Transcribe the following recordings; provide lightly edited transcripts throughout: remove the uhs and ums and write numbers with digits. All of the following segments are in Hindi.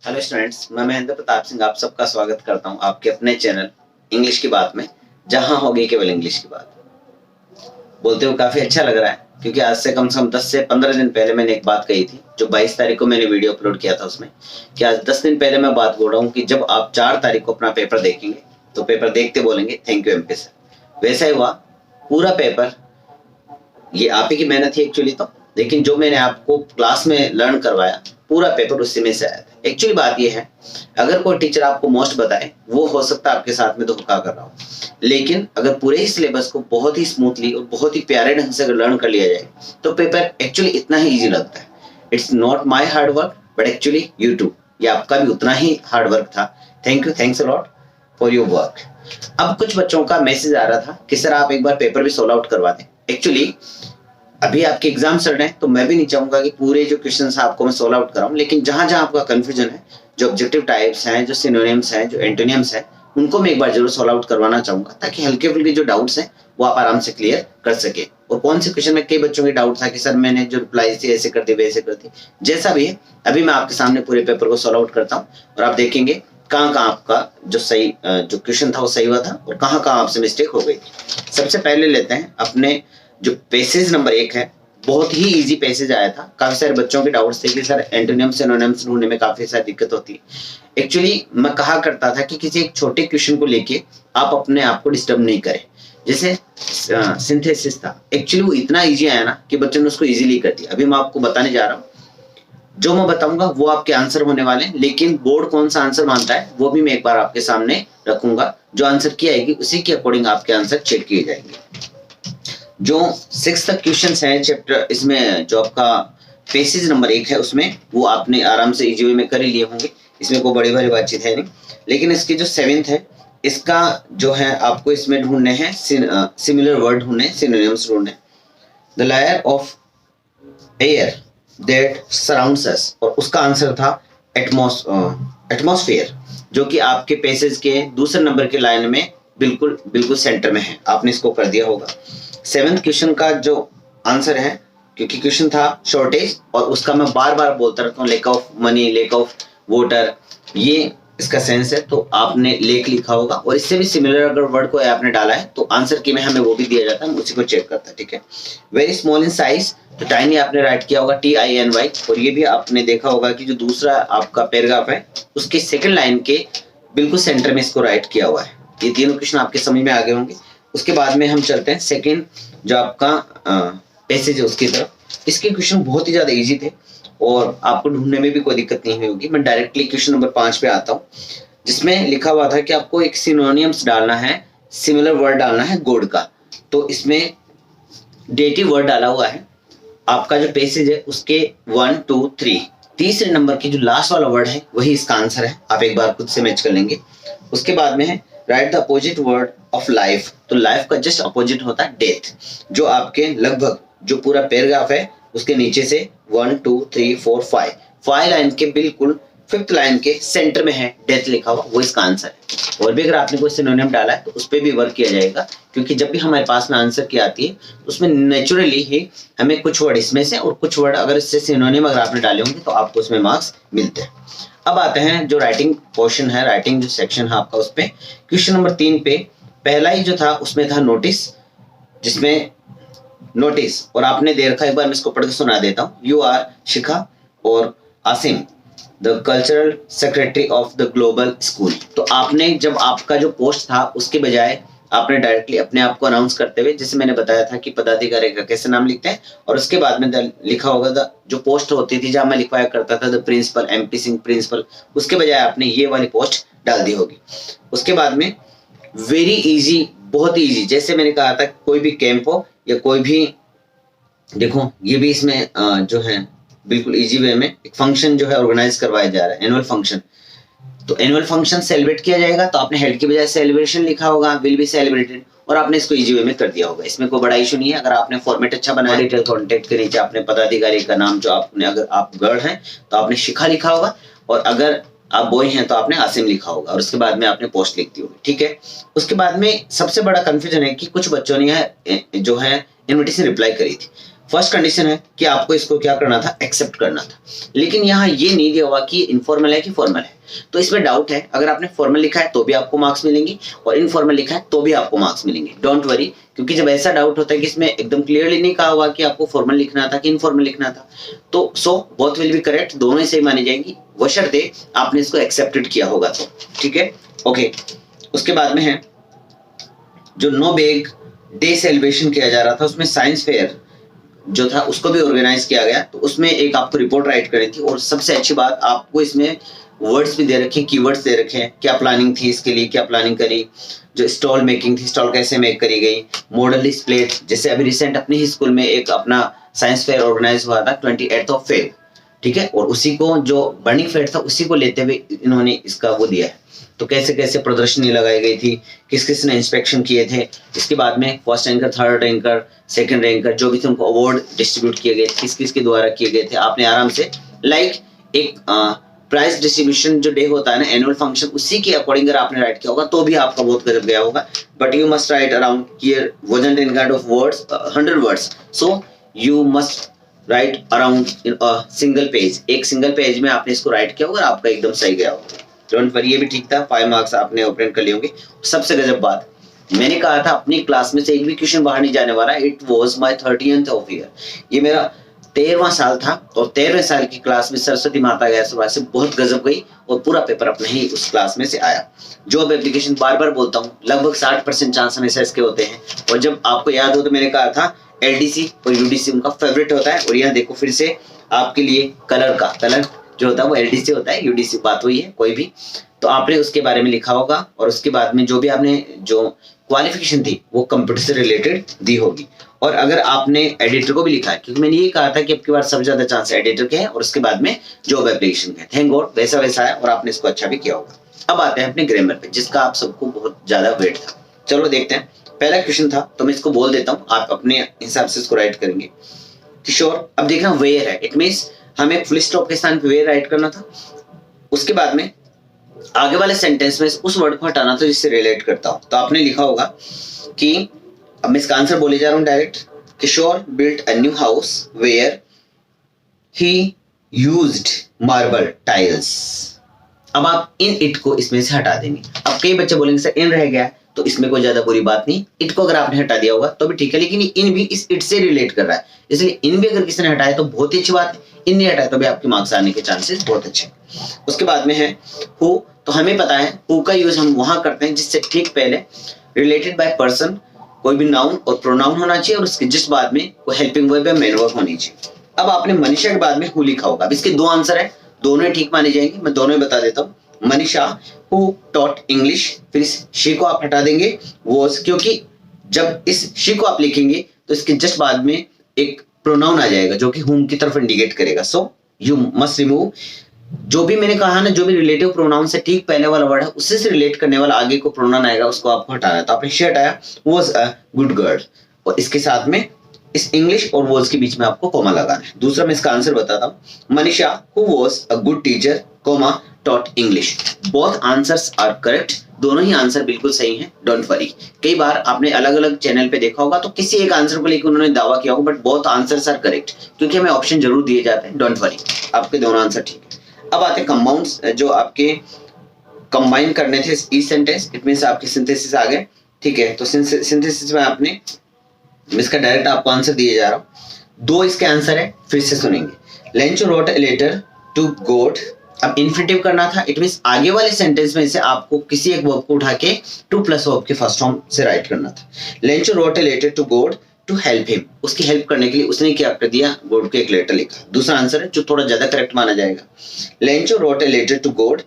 हेलो स्टूडेंट्स, मैं महेंद्र प्रताप सिंह आप सबका स्वागत करता हूं आपके अपने चैनल इंग्लिश की बात में, जहां होगी केवल इंग्लिश की बात। बोलते हुए काफी अच्छा लग रहा है क्योंकि आज से कम 10 से 15 दिन पहले मैंने एक बात कही थी, जो 22 तारीख को मैंने वीडियो अपलोड किया था उसमें, कि आज 10 दिन पहले मैं बात बोल रहा हूँ कि जब आप 4 तारीख को अपना पेपर देखेंगे तो पेपर देखते बोलेंगे थैंक यू एमपी सर। वैसा ही हुआ, पूरा पेपर ये आप ही की मेहनत थी एक्चुअली तो, लेकिन जो मैंने आपको क्लास में लर्न करवाया पूरा पेपर उसी में से आया था। एक्चुअली बात ये है, अगर कोई टीचर आपको मोस्ट बताए वो हो सकता है आपके साथ में धोखा कर रहा हो, लेकिन अगर पूरे ही सिलेबस को बहुत ही स्मूथली और बहुत ही प्यारे ढंग से अगर लर्न कर लिया जाए तो पेपर एक्चुअली इतना ही इजी लगता है। It's not my hard work but actually you too, ये आपका भी उतना ही हार्ड वर्क था। Thank you, thanks a lot for your work. अब कुछ बच्चों का मैसेज आ रहा था कि सर आप एक बार पेपर भी सोल्व आउट करवा दें। एक्चुअली अभी आपके एग्जाम चल रहे हैं तो मैं भी नहीं चाहूंगा कि पूरे जो क्वेश्चंस आपको मैं सोल्व आउट कराऊं, लेकिन जहां जहां आपका कंफ्यूजन है, जो ऑब्जेक्टिव टाइप्स हैं, जो सिनोनिम्स हैं, जो एंटोनिम्स हैं, उनको मैं एक बार जरूर सोल्व आउट करवाना चाहूंगा ताकि हल्के फुल्के जो डाउट्स हैं वो आप आराम से क्लियर कर सके। और कौन से क्वेश्चन में कई बच्चों की डाउट था कि सर मैंने जो रिप्लाई थी ऐसे कर दी वैसे कर दी, जैसा भी है अभी मैं आपके सामने पूरे पेपर को सोल्व आउट करता हूँ और आप देखेंगे कहाँ कहाँ आपका जो सही जो क्वेश्चन था वो सही हुआ था और कहाँ कहाँ आपसे मिस्टेक हो गई थी। सबसे पहले लेते हैं अपने जो पैसेज नंबर 1 है, बहुत ही इजी पैसेज आया था। काफी सारे बच्चों के डाउट्स थे कि सर एंटोनिम्स सिनोनिम्स ढूंढने में काफी सारी दिक्कत होती है। एक्चुअली मैं कहा करता था कि किसी एक छोटे क्वेश्चन को लेके आप अपने आप को डिस्टर्ब नहीं करें। जैसे सिंथेसिस था, एक्चुअली वो इतना इजी आया ना कि बच्चों ने उसको इजीली कर दिया। अभी मैं आपको बताने जा रहा हूँ, जो मैं बताऊंगा वो आपके आंसर होने वाले हैं, लेकिन बोर्ड कौन सा आंसर मानता है वो भी मैं एक बार आपके सामने रखूंगा। जो आंसर की आएगी उसी के अकॉर्डिंग आपके आंसर चेक किए जाएंगे। जो 6 तक क्वेश्चंस हैं चैप्टर, इसमें जो आपका पेसेज नंबर 1 है उसमें वो आपने आराम से इजी वे में कर ही लिए होंगे, इसमें कोई बड़ी बड़ी बातचीत है नहीं। लेकिन इसकी जो 7th है, इसका जो है आपको इसमें ढूंढने हैं सिमिलर वर्ड ढूंढने, सिनोनिम्स ढूंढने। The layer of air that surrounds us, और उसका आंसर था एटमॉस्फेयर, जो कि आपके पेसेज के दूसरे नंबर के लाइन में बिल्कुल बिल्कुल सेंटर में है। आपने इसको कर दिया होगा। 7th क्वेश्चन का जो आंसर है, क्योंकि क्वेश्चन था शॉर्टेज और उसका मैं बार बार बोलता रहता हूँ lake of money, lake of water, ये इसका सेंस है, तो आपने लेक लिखा होगा। और इससे भी सिमिलर अगर वर्ड को आपने डाला है तो आंसर की में हमें वो भी दिया जाता है, उसी को चेक करता है। ठीक है, वेरी स्मॉल इन साइज, तो टाइनी आपने राइट किया होगा TINY। और ये भी आपने देखा होगा कि जो दूसरा आपका पैराग्राफ है उसके सेकंड लाइन के बिल्कुल सेंटर में इसको राइट किया हुआ है। ये तीनों क्वेश्चन आपके समझ में आ गए होंगे। उसके बाद में हम चलते हैं सेकंड जो आपका पैसेज है उसकी तरफ। इसके क्वेश्चन बहुत ही ज्यादा इजी थे और आपको ढूंढने में भी कोई दिक्कत नहीं होगी। मैं डायरेक्टली क्वेश्चन नंबर 5 पे आता हूँ, जिसमें लिखा हुआ था कि आपको एक सिनोनिम्स डालना है, सिमिलर वर्ड डालना है गुड का। तो इसमें डेटिव वर्ड डाला हुआ है। आपका जो पैसेज है उसके 1 2 3 तीसरे नंबर की जो लास्ट वाला वर्ड है वही इसका आंसर है। आप एक बार खुद से मैच कर लेंगे। उसके बाद में है right the opposite word of life, तो लाइफ का जस्ट अपोजिट होता है डेथ, जो आपके लगभग जो पूरा पैराग्राफ है उसके नीचे से 1 2 3 4 5 लाइन के बिल्कुल 5th लाइन के सेंटर में है डेथ लिखा हुआ, वो इसका आंसर है। और भी अगर आपने कोई सिनोनिम डाला है तो उस पर भी वर्क किया जाएगा, क्योंकि जब भी हमारे पास में आंसर की आती है तो उसमें नेचुरली ही हमें कुछ वर्ड इसमें से और कुछ वर्ड अगर इससे सिनोनिम अगर आपने डाले होंगे तो आपको उसमें मार्क्स मिलते हैं। अब आते हैं जो राइटिंग पोर्शन है, राइटिंग जो सेक्शन है आपका, उस पे क्वेश्चन नंबर 3 पे पहला ही जो था उसमें था नोटिस, जिसमें नोटिस और आपने दे रखा, एक बार मैं इसको पढ़ के सुना देता हूँ। यू आर शिखा और Asim the cultural secretary of the global school. तो आपने जब आपका जो पोस्ट था उसके बजाय आपने डायरेक्टली अपने आप को अनाउंस करते हुए, जैसे मैंने बताया था कि पदाधिकारी का कैसे नाम लिखते हैं, और उसके बाद में लिखा होगा जो पोस्ट होती थी जहां मैं लिखवाया करता था the principal MP Singh principal, उसके बजाय आपने ये वाली पोस्ट डाल दी होगी। उसके बाद में वेरी इजी, बहुत ही इजी, जैसे मैंने कहा था कोई भी कैंप हो या कोई भी, देखो ये भी इसमें जो है बिल्कुल इजी वे में एक फंक्शन जो है ऑर्गेनाइज करवाया जा रहा है, एनुअल फंक्शन। तो एनुअल फंक्शन सेलिब्रेट किया जाएगा तो आपने हेल्ड की बजाय सेलिब्रेशन लिखा होगा, विल बी सेलिब्रेटेड, और आपने इसको इजी वे में कर दिया होगा। इसमें कोई बड़ा इशू नहीं है। अगर आपने फॉर्मेट अच्छा बनाया, डिटेल कॉन्टेक्ट के नीचे आपने पदाधिकारी का नाम जो आपने, अगर आप गर्ल हैं तो आपने शिखा लिखा होगा, और अगर आप बॉय हैं तो आपने आसिम लिखा होगा, और उसके बाद में आपने पोस्ट लिख दी होगी। ठीक है, उसके बाद में सबसे बड़ा कंफ्यूजन है कि कुछ बच्चों ने जो है इन्विटेशन रिप्लाई करी थी। फर्स्ट कंडीशन है कि आपको इसको क्या करना था, एक्सेप्ट करना था। लेकिन यहाँ ये नहीं दिया हुआ कि इनफॉर्मल है कि फॉर्मल है, तो इसमें डाउट है। अगर आपने फॉर्मल लिखा है तो भी आपको मार्क्स मिलेंगे और इनफॉर्मल लिखा है तो भी आपको मार्क्स मिलेंगे, डोंट वरी। क्योंकि जब ऐसा डाउट होता है कि इसमें एकदम क्लियरली नहीं कहा हुआ कि आपको फॉर्मल लिखना था कि इनफॉर्मल लिखना था, तो so both will be correct, दोनों ही सही मानी जाएंगी, बशर्ते आपने इसको एक्सेप्टेड किया होगा तो, ठीक है, ओके। उसके बाद में है जो नो बैग डे सेलिब्रेशन किया जा रहा था, उसमें साइंस फेयर जो था उसको भी ऑर्गेनाइज किया गया, तो उसमें एक आपको रिपोर्ट राइट करनी थी। और सबसे अच्छी बात, आपको इसमें वर्ड्स भी दे रखे, कीवर्ड्स दे रखे हैं, क्या प्लानिंग थी इसके लिए, क्या प्लानिंग करी, जो स्टॉल मेकिंग थी, स्टॉल कैसे मेक करी गई, मॉडल डिस्प्ले, जैसे अभी रिसेंट अपने ही स्कूल में एक अपना साइंस फेयर ऑर्गेनाइज हुआ था 28 Feb, ठीक है, और उसी को जो बर्निंग फेयर था उसी को लेते हुए इन्होंने इसका वो दिया है। तो कैसे कैसे प्रदर्शनी लगाई गई थी, किस किस ने इंस्पेक्शन किए थे, इसके बाद में first ranker, third ranker, second ranker जो भी थे उनको अवार्ड डिस्ट्रीब्यूट किए गए, किस किस के द्वारा किए गए थे। आपने आराम से लाइक एक प्राइज डिस्ट्रीब्यूशन जो डे होता है ना, एनुअल फंक्शन, उसी के अकॉर्डिंग अगर आपने राइट किया होगा तो भी आपका बहुत गजब गया होगा। But you must write around here wasn't in kind of words 100 words, so you must right around in a single page, एक सिंगल पेज में आपने इसको राइट किया होगा, आपका एकदम सही गया होगा। डोंट वरी, ये भी ठीक था, 5 मार्क्स आपने ऑपरेट कर लिए होंगे। सबसे गजब बात, मैंने कहा था अपनी क्लास में से एक भी क्वेश्चन बाहर नहीं जाने वाला। It was my 30th of year, ये मेरा 13वां साल था और 13वें साल की क्लास में सरस्वती माता गया सुबह से बहुत गजब गई और पूरा पेपर अपने ही उस क्लास में से आया। जॉब एप्लीकेशन बार बार बोलता हूँ, लगभग 60% चांस हमेशा इसके होते हैं। और जब आपको याद हो तो मैंने कहा था LDC और UDC उनका फेवरेट होता है। और यहाँ देखो फिर से आपके लिए कलर जो होता है वो LDC होता है, UDC बात हुई है कोई भी, तो आपने उसके बारे में लिखा होगा। और उसके बाद में जो भी आपने जो क्वालिफिकेशन थी वो कंप्यूटर से रिलेटेड दी होगी। और अगर आपने एडिटर को भी लिखा है, क्योंकि मैंने ये कहा था कि आपके पास सबसे ज्यादा चांस एडिटर के हैं और उसके बाद में जॉब एप्लीकेशन के, थैंक गॉड वैसा वैसा है और आपने इसको अच्छा भी किया होगा। अब आते हैं अपने ग्रामर पे, जिसका आप सबको बहुत ज्यादा वेट था। चलो देखते हैं, पहला क्वेश्चन था तो मैं इसको बोल देता हूँ, आप अपने हिसाब से इसको राइट करेंगे। किशोर, अब देखना वेयर है, इट मीन्स हमें फुल स्टॉप के स्थान पे वेयर राइट करना था। उसके बाद में आगे वाले सेंटेंस में उस वर्ड को हटाना था जिससे रिलेट करता हो। तो आपने लिखा होगा कि, अब मैं इसका आंसर बोले जा रहा हूं direct, Kishore built a new house where he used marble tiles. अब आप इन इट को इसमें से हटा देंगे। अब कई बच्चे बोलेंगे सर इन रह गया, तो इसमें कोई ज्यादा बुरी बात नहीं, इट को अगर आपने हटा दिया होगा तो भी ठीक है, लेकिन इन भी इस इट से रिलेट कर रहा है, इसलिए इन भी अगर किसी ने हटाया तो बहुत ही अच्छी बात है, इन नहीं हटाया तो भी आपके मार्क्स आने के चांसेस बहुत अच्छे। उसके बाद में है हु, तो हमें पता है हु का यूज हम वहां करते हैं जिससे ठीक पहले रिलेटेड बाय पर्सन कोई भी नाउन और प्रोनाउन होना चाहिए और उसके जस्ट बाद में कोई हेल्पिंग वर्ब या मेन वर्ब होनी चाहिए। अब आपने मनीषा के बाद में हु लिखा होगा। अब इसके दो आंसर है, दोनों ही ठीक माने जाएंगे, मैं दोनों ही बता देता हूँ। मनीषा हु टॉट इंग्लिश, फिर इस शी को आप हटा देंगे वॉज, क्योंकि जब इस शी को आप लिखेंगे तो इसके जस्ट बाद में एक प्रोनाउन आ जाएगा जो कि हुम की तरफ इंडिकेट करेगा। सो यू मस्ट रिमूव, जो भी मैंने कहा ना, जो भी रिलेटिव प्रोनाउन से ठीक पहले वाला वर्ड है उससे से रिलेट करने वाला आगे को प्रोनाउन आएगा, उसको आपको हटाना है। तो आपने शी हटाया, वॉज अ गुड गर्ल, और इसके साथ में इस इंग्लिश और वॉज के बीच में आपको कॉमा लगाना है। दूसरा मैं इसका आंसर बताता हूँ, Manisha who was a good teacher comma taught English. Both answers are correct, दोनों ही आंसर बिल्कुल सही हैं, डोंट वरी। कई बार आपने अलग अलग चैनल पे देखा होगा तो किसी एक आंसर को लेकर उन्होंने दावा किया होगा, but both answers are correct, क्योंकि हमें ऑप्शन जरूर दिए जाते हैं, डोंट वरी, आपके दोनों आंसर ठीक है। अब आते हैं कंपाउंड्स जो आपके कंबाइन करने थे इस सेंटेंस, इट मींस आपके सिंथेसिस आ गए, ठीक है। तो सिंथेसिस में आपने, इसका डायरेक्ट आपको आंसर दिए जा रहा हूं, दो इसके आंसर है, फिर से सुनेंगे। Lencho wrote a letter to God, अब इन्फिनेटिव करना था, इट मींस आगे वाले सेंटेंस में से आपको किसी एक वर्ब को उठा के टू प्लस वर्ब के फर्स्ट फॉर्म से राइट करना था। Lencho wrote a letter to God to help him, उसकी हेल्प करने के लिए उसने क्या कर दिया, गॉड को एक लेटर लिखा। दूसरा आंसर है जो थोड़ा ज्यादा करेक्ट माना जाएगा, Lencho wrote a letter to God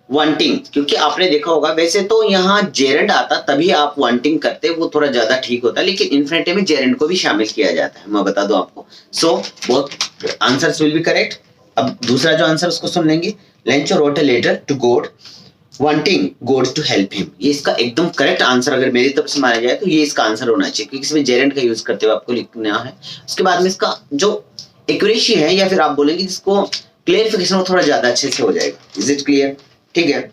wanting, क्योंकि आपने देखा होगा वैसे तो यहाँ जेरेंड आता तभी आप वांटिंग करते, वो थोड़ा ज्यादा ठीक होता है, लेकिन इन्फिनेटिव में जेरेंड को भी शामिल किया जाता है, मैं बता दूं आपको। So both answers will be correct. अब दूसरा जो आंसर उसको सुन लेंगे, Lencho wrote a letter to God wanting God to help him, ये इसका एकदम करेक्ट आंसर अगर मेरी तरफ से माना जाए तो ये इसका आंसर होना चाहिए, क्योंकि इसमें जेरेंड का यूज करते हुए आपको लिखना है। उसके बाद में इसका जो एक्यूरेसी है या फिर आप बोलेंगे जिसको क्लियरिफिकेशन वो थोड़ा ज्यादा अच्छे से हो जाएगा। Is it clear? ठीक है।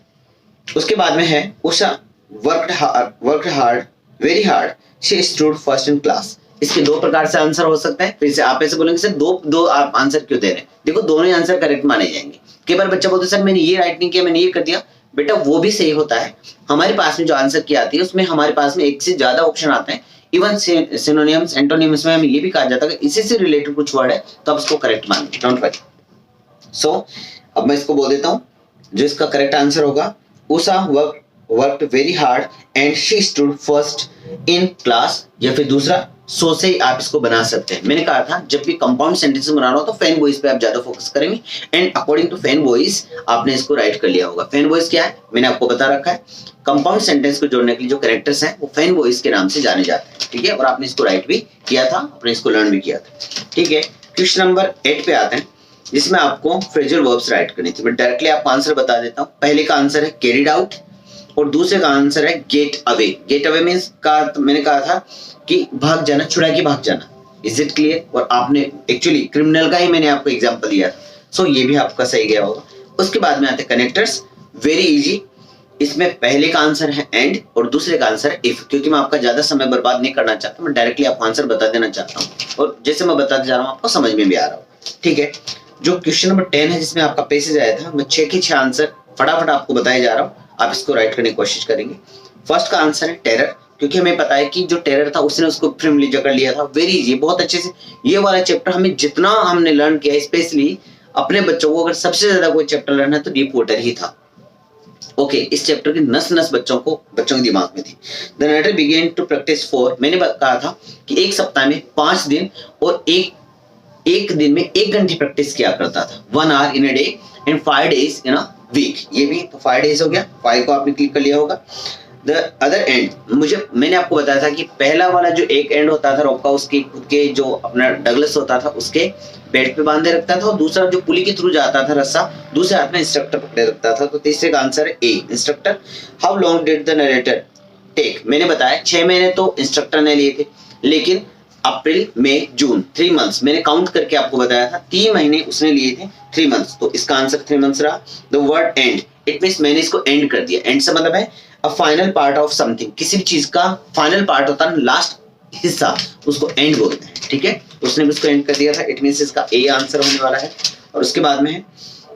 उसके बाद में है Usha worked hard very hard she stood first in class, इसके दो प्रकार से आंसर हो सकता है। फिर से आप ऐसे बोलेंगे सर दो आप आंसर क्यों दे रहे हैं? देखो दोनों ही आंसर करेक्ट माने जाएंगे। कई बार बच्चा बोलता है सर मैंने ये राइट नहीं किया, मैंने ये कर दिया। बेटा वो भी सही होता है। हमारे पास में जो आंसर की आती है उसमें हमारे पास में एक से ज्यादा ऑप्शन आते हैं। इवन सिनोनिम्स एंटोनिम्स में हमें ये भी कहा जाता है कि इसी से रिलेटेड कुछ वर्ड है तो आप इसको करेक्ट मानिए, डोंट वरी। सो अब मैं इसको बोल देता हूँ जो इसका करेक्ट आंसर होगा, Usha worked very hard and she stood first in class, या फिर दूसरा सो से आप इसको बना सकते हैं। मैंने कहा था जब भी कंपाउंड सेंटेंस बनाना हो तो फैन बॉयज पे आप ज्यादा फोकस करेंगे, and according to fan boys आपने इसको राइट कर लिया होगा। फैन बॉयज क्या है मैंने आपको बता रखा है, कंपाउंड सेंटेंस को जोड़ने के लिए जो कैरेक्टर्स हैं वो फैन बॉयज के नाम से जाने जाते हैं, ठीक है। और आपने इसको राइट भी किया था, आपने इसको लर्न भी किया था, ठीक है। क्वेश्चन नंबर 8 पे आते हैं जिसमें आपको फ्रेजल वर्ब्स राइट करनी थी। मैं डायरेक्टली आपको आंसर बता देता हूँ। पहले का आंसर है कैरिड आउट और दूसरे का आंसर है get away. Get away means का मैंने कहा था कि भाग जाना, छुड़ा के भाग जाना। Is it clear? और आपने एक्चुअली क्रिमिनल का ही मैंने आपको एग्जांपल दिया था, सो ये भी आपका सही गया होगा। उसके बाद में आते हैं कनेक्टर्स, वेरी इजी। इसमें पहले का आंसर है एंड और दूसरे का आंसर है इफ। क्योंकि मैं आपका ज्यादा समय बर्बाद नहीं करना चाहता, मैं डायरेक्टली आपको आंसर बता देना चाहता हूँ और जैसे मैं बताते जा रहा हूँ आपको समझ में भी आ रहा हो, ठीक है। जो क्वेश्चन नंबर 10 है जिसमें आपका पैसेज आया था, मैं 6 के 6 आंसर फटाफट आपको बताए जा रहा हूँ, आप इसको राइट करने की कोशिश करेंगे। फर्स्ट का आंसर है टेरर, क्योंकि हमें पता है कि जो टेरर था उसने उसको फ्रेमली जकड़ लिया था। वेरी इजी, बहुत अच्छे से ये वाला चैप्टर हमें जितना हमने लर्न किया, स्पेशली अपने बच्चों को अगर सबसे ज्यादा कोई चैप्टर लर्न है तो डीप वाटर ही था। ओके, इस चैप्टर की नस नस बच्चों के दिमाग में थी। The narrator began to practise for, मैंने कहा था कि एक सप्ताह में 5 दिन और एक दिन में 1 घंटे प्रैक्टिस किया करता था। 1 hour in a day and 5 days in a week. ये भी तो 5 days हो गया, 5 को आपने क्लिक कर लिया होगा। द अदर एंड, मैंने आपको बताया था कि पहला वाला जो एक एंड होता था रोप का, उसके खुद के जो अपना डगलस होता था उसके बेड पे बांधे रखता था, और दूसरा जो पुली के थ्रू जाता था रस्सा, दूसरे हाथ में इंस्ट्रक्टर पकड़े रखता था। तो तीसरे का आंसर है A, instructor. How long did the narrator take, मैंने बताया 6 महीने तो इंस्ट्रक्टर ने लिए थे, लेकिन अप्रैल मई जून 3 months मैंने काउंट करके आपको बताया था, 3 महीने उसने लिए थे, 3 months। तो इसका आंसर 3 months रहा। The word and, it means मैंने इसको एंड कर दिया। एंड से मतलब है a final part of something, किसी भी चीज का फाइनल पार्ट होता है, लास्ट हिस्सा, उसको एंड बोलते हैं, ठीक है। उसने भी उसको एंड कर दिया था, इट मींस इसका ए आंसर होने वाला है। और उसके बाद में है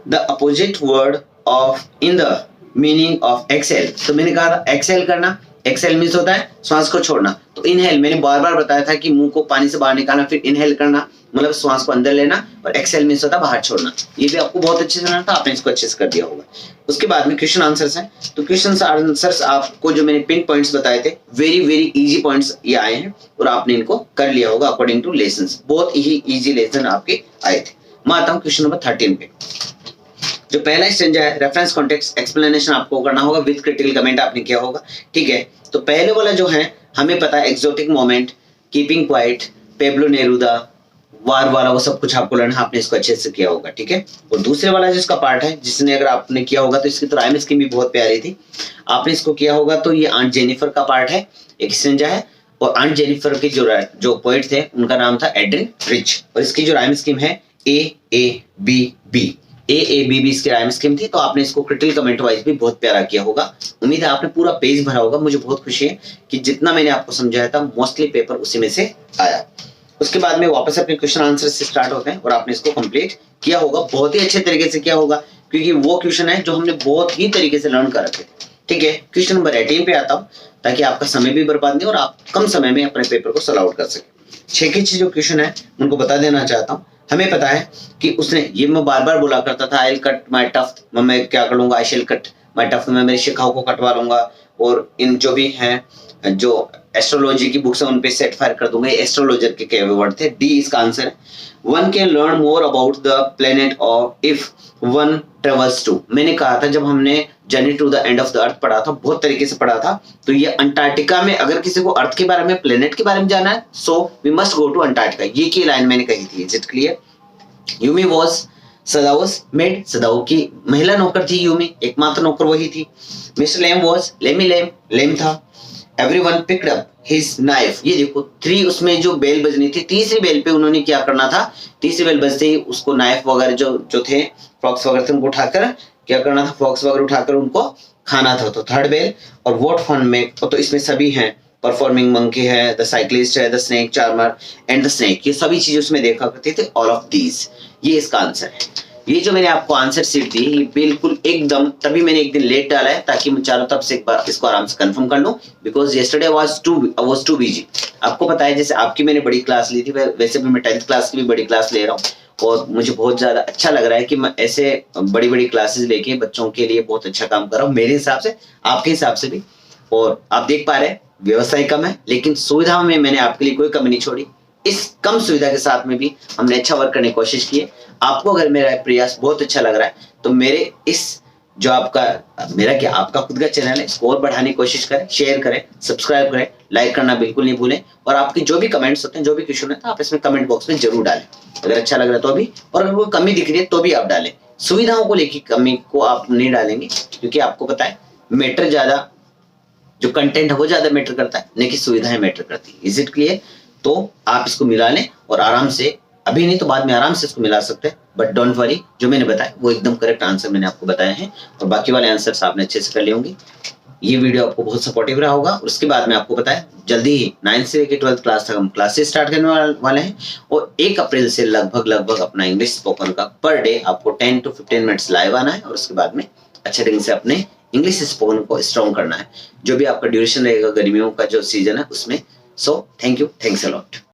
the opposite word of in the meaning of excel. तो मैंने कहा था एक्सेल करना, एक्सेल मीन्स होता है श्वास को छोड़ना। तो इनहेल मैंने बार बार बताया था कि मुंह को पानी से बाहर निकालना, फिर इनहेल करना मतलब श्वास को अंदर लेना, और एक्सेल मीन्स होता है बाहर छोड़ना। ये भी आपको बहुत अच्छे से जाना था, आपने इसको अच्छे से कर दिया होगा। उसके बाद में क्वेश्चन आंसर्स हैं। तो क्वेश्चन आंसर्स आपको जो मैंने पिन पॉइंट्स बताए थे, वेरी वेरी इजी पॉइंट्स ये आए हैं और आपने इनको कर लिया होगा अकॉर्डिंग टू लेसन्स। बहुत ही इजी लेसन आपके आए थे। मैं आता हूँ क्वेश्चन नंबर 13 पे। जो पहला स्टेंजा है रेफरेंस कॉन्टेक्स्ट एक्सप्लेनेशन आपको करना होगा विद क्रिटिकल कमेंट आपने किया होगा, ठीक है। तो पहले वाला जो है हमें पता है exotic moment, keeping quiet, Pablo Neruda, war वाला, वो सब कुछ आपको लर्न, आपने इसको अच्छे से किया होगा, ठीक है। और दूसरे वाला जिसका पार्ट है, जिसने अगर आपने किया होगा तो इसकी तो राइम स्कीम भी बहुत प्यारी थी, आपने इसको किया होगा। तो ये आंट जेनिफर का पार्ट है, एक स्टेंजा है। और आंट जेनिफर के जो पोएट थे उनका नाम था एड्रिन रिच, और इसकी जो राइम स्कीम है AABB, AABB इसकी राइम स्कीम थी। तो आपने इसको क्रिटिकल कमेंट वाइज भी बहुत प्यारा किया होगा। उम्मीद है आपने पूरा पेज भरा होगा। मुझे बहुत खुशी है कि जितना मैंने आपको समझाया था मोस्टली पेपर उसी में से आया। उसके बाद में वापस अपने क्वेश्चन आंसर से स्टार्ट होते हैं और आपने इसको कंप्लीट किया होगा, बहुत ही अच्छे तरीके से किया होगा, क्योंकि वो क्वेश्चन है जो हमने बहुत ही तरीके से लर्न कर रखे थे, ठीक है। क्वेश्चन नंबर 18 पे आता हूँ ताकि आपका समय भी बर्बाद नहीं और आप कम समय में अपने पेपर को सॉल्व आउट कर सके। 6 के 6 जो क्वेश्चन है उनको बता देना चाहता हूँ। हमें पता है कि उसने, ये मैं बार बार बोला करता था, आई कट माई टफ्ट, मैं क्या कर लूंगा, I shall cut my tuft, मैं मेरी शिखाओं को कटवा लूंगा और इन जो भी हैं जो एस्ट्रोलॉजी की बुक्स है उन पे सेट फायर कर दूंगा। एस्ट्रोलॉजर के कहे हुए वर्ड थे। डी इसका आंसर है। One can learn more about the planet of if one travels to, मैंने कहा था जब हमने journey to the end of the earth पढ़ा था, बहुत तरीके से पढ़ा था। तो ये अंटार्कटिका में, अगर किसी को अर्थ के बारे में, प्लेनेट के बारे में जाना है, so we must go to Antarctica, ये की लाइन मैंने कही थी। Is it clear? Yumi was Sadao's maid, Sadao की महिला नौकर थी यूमी, एकमात्र नौकर वही थी। Mister Lamb was Lemmy Lamb, Lamb था। Everyone picked up his knife, ये देखो 3 उसमें जो बेल बजनी थी, तीसरी बेल पे उन्होंने क्या करना था, तीसरी बेल बजते ही उसको नाइफ वगैरह जो थे, फ्रॉक्स वगैरह थे, उनको उठाकर क्या करना था, फ्रॉक्स वगैरह उठाकर उनको खाना था। तो थर्ड बेल। और व्हाट फन मेक, तो इसमें सभी हैं, परफॉर्मिंग मंकी है, द साइक्लिस्ट है, the snake charmer and the snake, ये सभी चीजें उसमें देखा करते थे, ऑल ऑफ दीज, ये इसका आंसर है। ये जो मैंने आपको आंसर शीट दी, ये बिल्कुल एकदम, तभी मैंने एक दिन लेट डाला है ताकि मैं चारों तरफ से एक बार इसको आराम से कंफर्म कर लूं, because yesterday was too busy. आपको पता है जैसे आपकी मैंने बड़ी क्लास ली थी, वैसे भी मैं 10th क्लास की भी बड़ी क्लास ले रहा हूँ, और मुझे बहुत ज्यादा अच्छा लग रहा है कि मैं ऐसे बड़ी बड़ी क्लासेस लेके बच्चों के लिए बहुत अच्छा काम कर रहा हूँ, मेरे हिसाब से, आपके हिसाब से भी। और आप देख पा रहे हैं व्यवस्थाएं कम है, लेकिन सुविधाओं में मैंने आपके लिए कोई कमी नहीं छोड़ी। इस कम सुविधा के साथ में भी हमने अच्छा वर्क करने की कोशिश की है। आपको अगर मेरा प्रयास बहुत अच्छा लग रहा है तो मेरे इस जो आपका खुद का चैनल है, इसको और बढ़ाने की कोशिश करें, शेयर करें, सब्सक्राइब करें, लाइक करना बिल्कुल नहीं भूलें, और आपके जो भी कमेंट्स होते हैं, जो भी क्वेश्चन है, तो आप इसमें कमेंट बॉक्स में जरूर डालें, अगर अच्छा लग रहा है तो भी, और अगर कोई कमी दिख रही है तो भी आप डालें। सुविधाओं को लेकर कमी को आप नहीं डालेंगे, क्योंकि आपको पता है मैटर ज्यादा, जो कंटेंट है वो ज्यादा मैटर करता है, नहीं कि सुविधाएं मैटर करती है। Is it clear? तो आप इसको मिला लें और आराम से, अभी नहीं तो बाद में आराम से इसको मिला सकते हैं, बट डोंट वरी, जो मैंने बताया वो एकदम करेक्ट आंसर मैंने आपको बताया है, और बाकी वाले आंसर्स आपने अच्छे से कर लिए होंगे। ये वीडियो आपको बहुत सपोर्टिव रहा होगा। उसके बाद में आपको पता है जल्दी ही 9th से लेकर 12th क्लास तक हम क्लासेस स्टार्ट करने वाले हैं, और 1 अप्रैल से लगभग अपना इंग्लिश स्पोकन का पर डे आपको 10 to 15 मिनट्स लाइव आना है, और उसके बाद में अच्छे ढंग से अपने इंग्लिश स्पोकन को स्ट्रॉन्ग करना है, जो भी आपका ड्यूरेशन रहेगा गर्मियों का जो सीजन है उसमें। So thank you, thanks a lot.